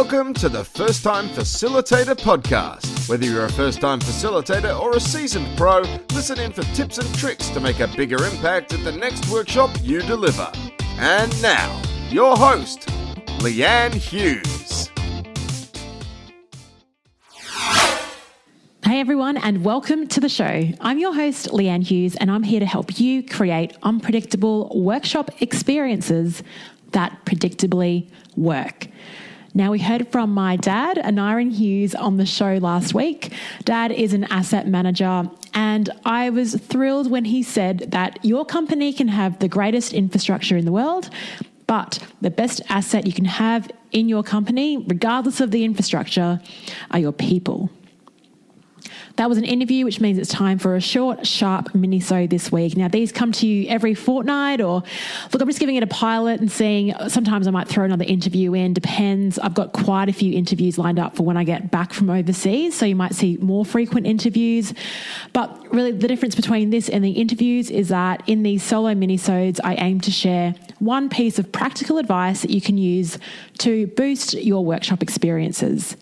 Welcome to the First Time Facilitator Podcast. Whether you're a first-time facilitator or a seasoned pro, listen in for tips and tricks to make a bigger impact at the next workshop you deliver. And now, your host, Leanne Hughes. Hey everyone, and welcome to the show. I'm your host, Leanne Hughes, and I'm here to help you create unpredictable workshop experiences that predictably work. Now, we heard from my dad, Leanne Hughes, on the show last week. Dad is an asset manager, and I was thrilled when he said that your company can have the greatest infrastructure in the world, but the best asset you can have in your company, regardless of the infrastructure, are your people. That was an interview, which means it's time for a short, sharp Minisode this week. Now, these come to you every fortnight, or look, I'm just giving it a pilot and seeing. Sometimes I might throw another interview in, depends. I've got quite a few interviews lined up for when I get back from overseas, so you might see more frequent interviews. But really, the difference between this and the interviews is that in these solo Minisodes, I aim to share one piece of practical advice that you can use to boost your workshop experiences.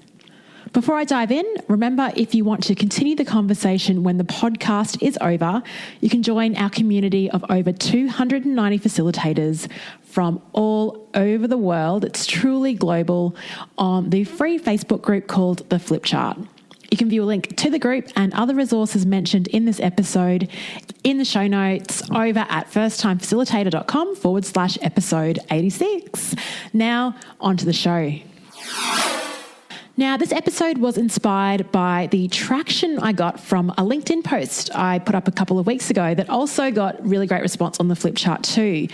Before I dive in, remember, if you want to continue the conversation when the podcast is over, you can join our community of over 290 facilitators from all over the world. It's truly global, on the free Facebook group called The Flip Chart. You can view a link to the group and other resources mentioned in this episode in the show notes over at firsttimefacilitator.com/episode 86. Now, on to the show. Now, this episode was inspired by the traction I got from a LinkedIn post I put up a couple of weeks ago that also got really great response on the flip chart too.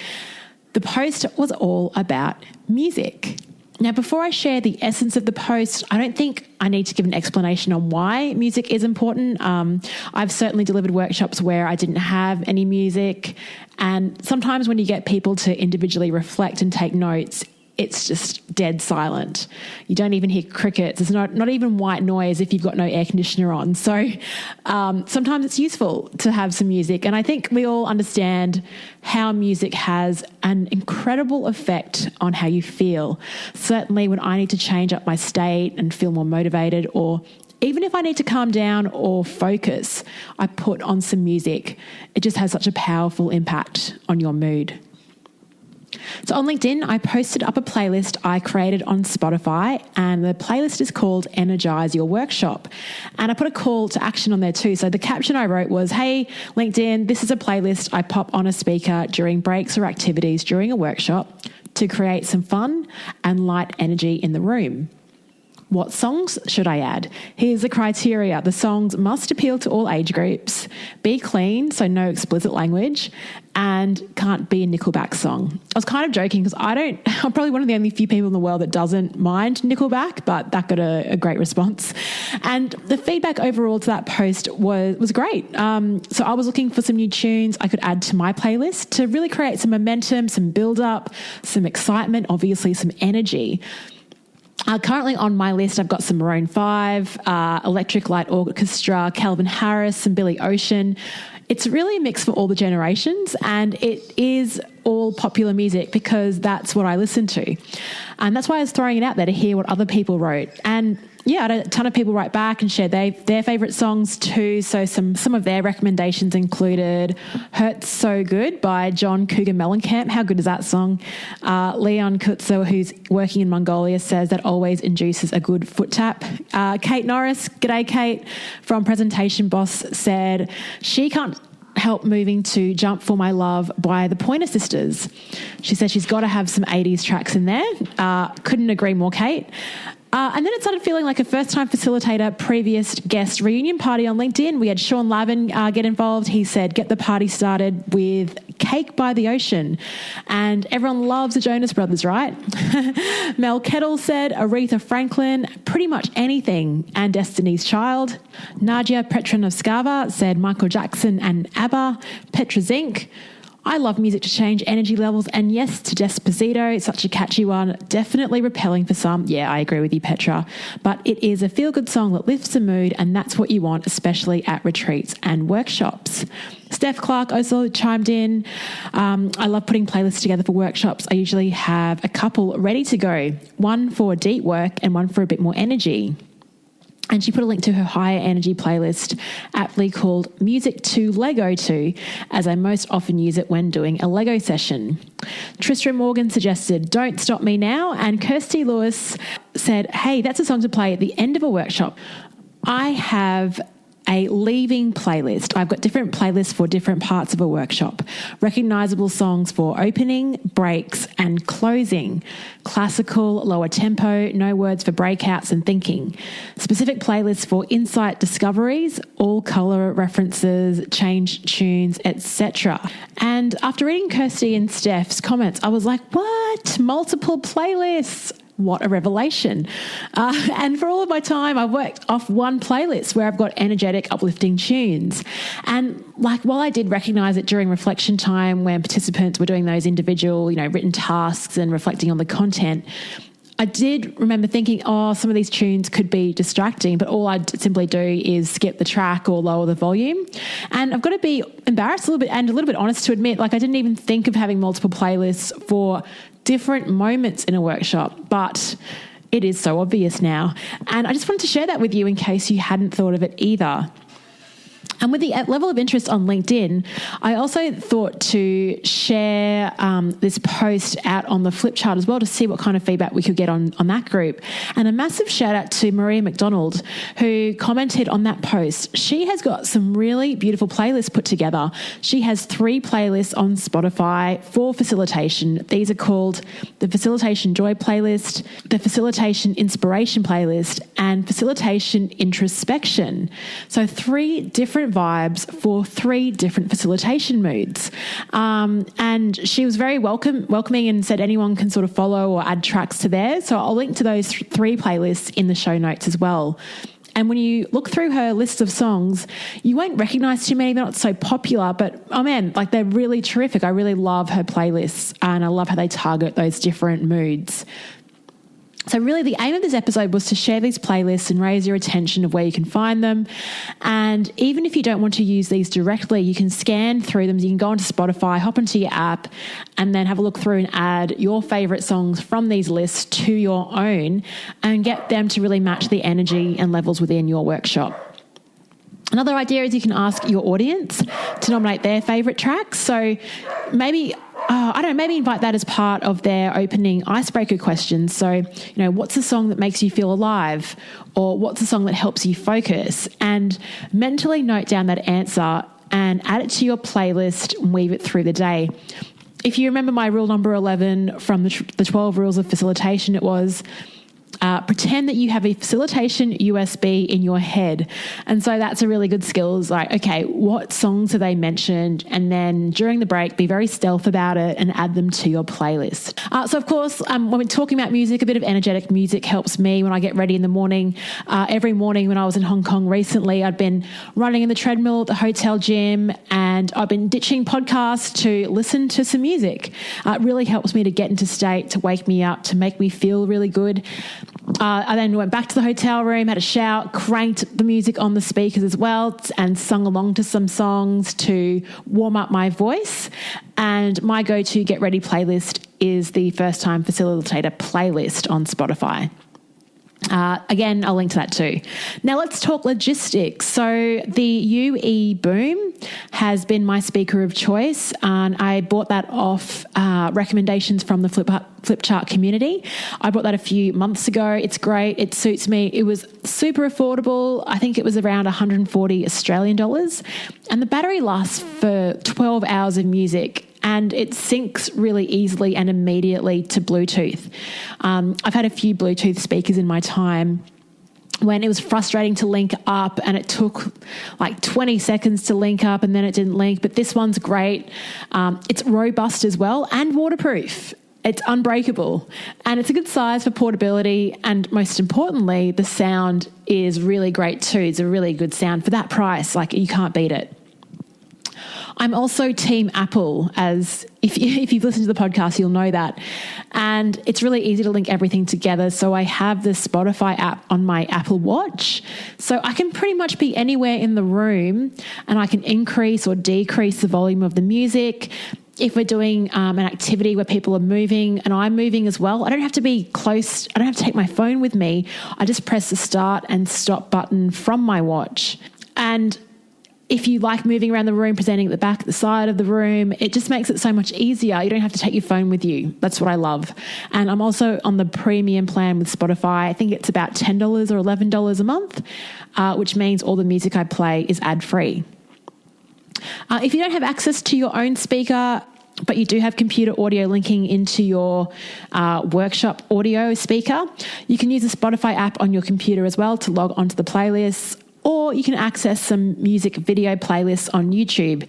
The post was all about music. Now, before I share the essence of the post, I don't think I need to give an explanation on why music is important. I've certainly delivered workshops where I didn't have any music, and sometimes when you get people to individually reflect and take notes, it's just dead silent. You don't even hear crickets. There's not even white noise if you've got no air conditioner on. So sometimes it's useful to have some music. And I think we all understand how music has an incredible effect on how you feel. Certainly when I need to change up my state and feel more motivated, or even if I need to calm down or focus, I put on some music. It just has such a powerful impact on your mood. So on LinkedIn, I posted up a playlist I created on Spotify, and the playlist is called Energize Your Workshop. And I put a call to action on there too. So the caption I wrote was, hey, LinkedIn, this is a playlist I pop on a speaker during breaks or activities during a workshop to create some fun and light energy in the room. What songs should I add? Here's the criteria. The songs must appeal to all age groups, be clean, so no explicit language, and can't be a Nickelback song. I was kind of joking because I'm probably one of the only few people in the world that doesn't mind Nickelback, but that got a great response. And the feedback overall to that post was great. So I was looking for some new tunes I could add to my playlist to really create some momentum, some build-up, some excitement, obviously some energy. Currently on my list, I've got some Maroon 5, Electric Light Orchestra, Calvin Harris, some Billy Ocean. It's really a mix for all the generations, and it is all popular music because that's what I listen to. And that's why I was throwing it out there to hear what other people wrote. And yeah, I had a ton of people write back and share their favourite songs too. So some of their recommendations included Hurts So Good by John Cougar Mellencamp. How good is that song? Leon Kutzer, who's working in Mongolia, says that always induces a good foot tap. Kate Norris, g'day Kate, from Presentation Boss, said she can't help moving to Jump For My Love by the Pointer Sisters. She says she's got to have some 80s tracks in there. Couldn't agree more, Kate. And then it started feeling like a first-time facilitator, previous guest reunion party on LinkedIn. We had Sean Lavin get involved. He said, get the party started with Cake by the Ocean. And everyone loves the Jonas Brothers, right? Mel Kettle said Aretha Franklin, pretty much anything, and Destiny's Child. Nadia Petronovskava said Michael Jackson and ABBA. Petra Zink, I love music to change energy levels, and yes to Despacito, it's such a catchy one, definitely repelling for some. Yeah, I agree with you, Petra, but it is a feel-good song that lifts the mood, and that's what you want, especially at retreats and workshops. Steph Clark also chimed in. I love putting playlists together for workshops. I usually have a couple ready to go, one for deep work and one for a bit more energy. And she put a link to her higher energy playlist, aptly called Music to Lego To, as I most often use it when doing a Lego session. Tristram Morgan suggested Don't Stop Me Now, and Kirsty Lewis said, hey, that's a song to play at the end of a workshop. I have a leaving playlist. I've got different playlists for different parts of a workshop. Recognisable songs for opening, breaks and closing. Classical, lower tempo, no words for breakouts and thinking. Specific playlists for insight discoveries, all colour references, changed tunes, etc. And after reading Kirsty and Steph's comments, I was like, what? Multiple playlists? What a revelation. And for all of my time, I've worked off one playlist where I've got energetic, uplifting tunes. And while I did recognise it during reflection time when participants were doing those individual, written tasks and reflecting on the content, I did remember thinking, some of these tunes could be distracting, but all I'd simply do is skip the track or lower the volume. And I've got to be embarrassed a little bit and a little bit honest to admit, I didn't even think of having multiple playlists for different moments in a workshop, but it is so obvious now. And I just wanted to share that with you in case you hadn't thought of it either. And with the level of interest on LinkedIn, I also thought to share this post out on the flip chart as well to see what kind of feedback we could get on that group. And a massive shout out to Maria McDonald, who commented on that post. She has got some really beautiful playlists put together. She has 3 playlists on Spotify for facilitation. These are called the Facilitation Joy playlist, the Facilitation Inspiration playlist, and Facilitation Introspection. So 3 different vibes for 3 different facilitation moods. And she was very welcoming and said anyone can sort of follow or add tracks to theirs. So I'll link to those 3 playlists in the show notes as well. And when you look through her list of songs, you won't recognise too many. They're not so popular, but they're really terrific. I really love her playlists and I love how they target those different moods. So really the aim of this episode was to share these playlists and raise your attention of where you can find them. And even if you don't want to use these directly, you can scan through them. You can go onto Spotify, hop into your app, and then have a look through and add your favourite songs from these lists to your own and get them to really match the energy and levels within your workshop. Another idea is you can ask your audience to nominate their favourite tracks. So maybe invite that as part of their opening icebreaker questions. So, what's a song that makes you feel alive? Or what's a song that helps you focus? And mentally note down that answer and add it to your playlist and weave it through the day. If you remember my rule number 11 from the 12 rules of facilitation, it was pretend that you have a facilitation USB in your head. And so that's a really good skill. Is okay, what songs have they mentioned? And then during the break, be very stealth about it and add them to your playlist. So of course, when we're talking about music, a bit of energetic music helps me when I get ready in the morning. Every morning when I was in Hong Kong recently, I'd been running in the treadmill at the hotel gym and I've been ditching podcasts to listen to some music. It really helps me to get into state, to wake me up, to make me feel really good. I then went back to the hotel room, had a shower, cranked the music on the speakers as well and sung along to some songs to warm up my voice. And my go-to get ready playlist is the First Time Facilitator playlist on Spotify. Again, I'll link to that too. Now let's talk logistics. So the UE Boom has been my speaker of choice, and I bought that off recommendations from the Flipchart community. I bought that a few months ago. It's great. It suits me. It was super affordable. I think it was around 140 Australian dollars, and the battery lasts for 12 hours of music. And it syncs really easily and immediately to Bluetooth. I've had a few Bluetooth speakers in my time when it was frustrating to link up and it took 20 seconds to link up and then it didn't link. But this one's great. It's robust as well and waterproof. It's unbreakable and it's a good size for portability. And most importantly, the sound is really great too. It's a really good sound for that price. You can't beat it. I'm also Team Apple, as if you've listened to the podcast, you'll know that. And it's really easy to link everything together. So I have the Spotify app on my Apple Watch. So I can pretty much be anywhere in the room and I can increase or decrease the volume of the music. If we're doing an activity where people are moving and I'm moving as well, I don't have to be close. I don't have to take my phone with me. I just press the start and stop button from my watch. And if you like moving around the room, presenting at the back, the side of the room, it just makes it so much easier. You don't have to take your phone with you. That's what I love. And I'm also on the premium plan with Spotify. I think it's about $10 or $11 a month, which means all the music I play is ad-free. If you don't have access to your own speaker, but you do have computer audio linking into your workshop audio speaker, you can use the Spotify app on your computer as well to log onto the playlists, or you can access some music video playlists on YouTube.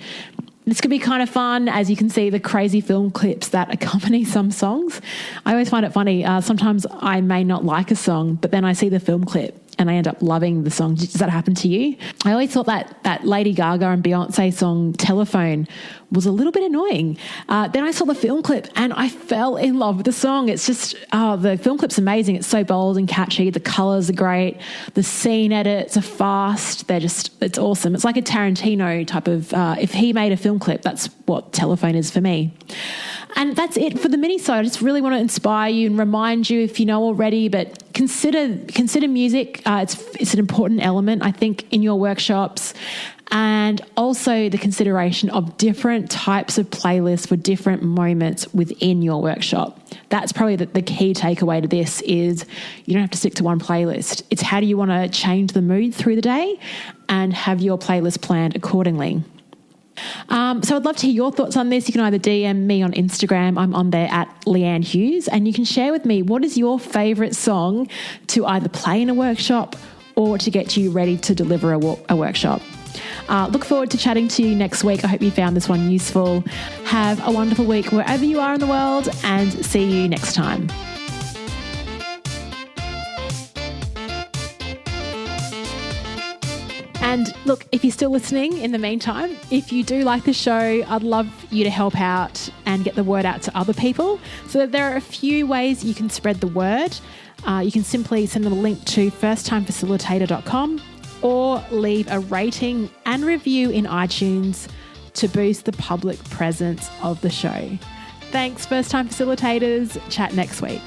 This could be kind of fun, as you can see the crazy film clips that accompany some songs. I always find it funny. Sometimes I may not like a song, but then I see the film clip and I end up loving the song. Does that happen to you? I always thought that Lady Gaga and Beyonce song Telephone was a little bit annoying. Then I saw the film clip and I fell in love with the song. It's just, the film clip's amazing. It's so bold and catchy. The colours are great. The scene edits are fast. It's awesome. It's like a Tarantino type of, if he made a film clip, that's what Telephone is for me. And that's it for the Minisode. I just really want to inspire you and remind you, if you know already, but consider music. It's an important element, I think, in your workshops. And also the consideration of different types of playlists for different moments within your workshop. That's probably the key takeaway to this is you don't have to stick to one playlist. It's how do you want to change the mood through the day and have your playlist planned accordingly. So I'd love to hear your thoughts on this. You can either DM me on Instagram. I'm on there at Leanne Hughes, and you can share with me what is your favourite song to either play in a workshop or to get you ready to deliver a workshop. Look forward to chatting to you next week. I hope you found this one useful. Have a wonderful week wherever you are in the world, and see you next time. And look, if you're still listening in the meantime, if you do like the show, I'd love you to help out and get the word out to other people. So there are a few ways you can spread the word. You can simply send them a link to firsttimefacilitator.com or leave a rating and review in iTunes to boost the public presence of the show. Thanks, First Time Facilitators. Chat next week.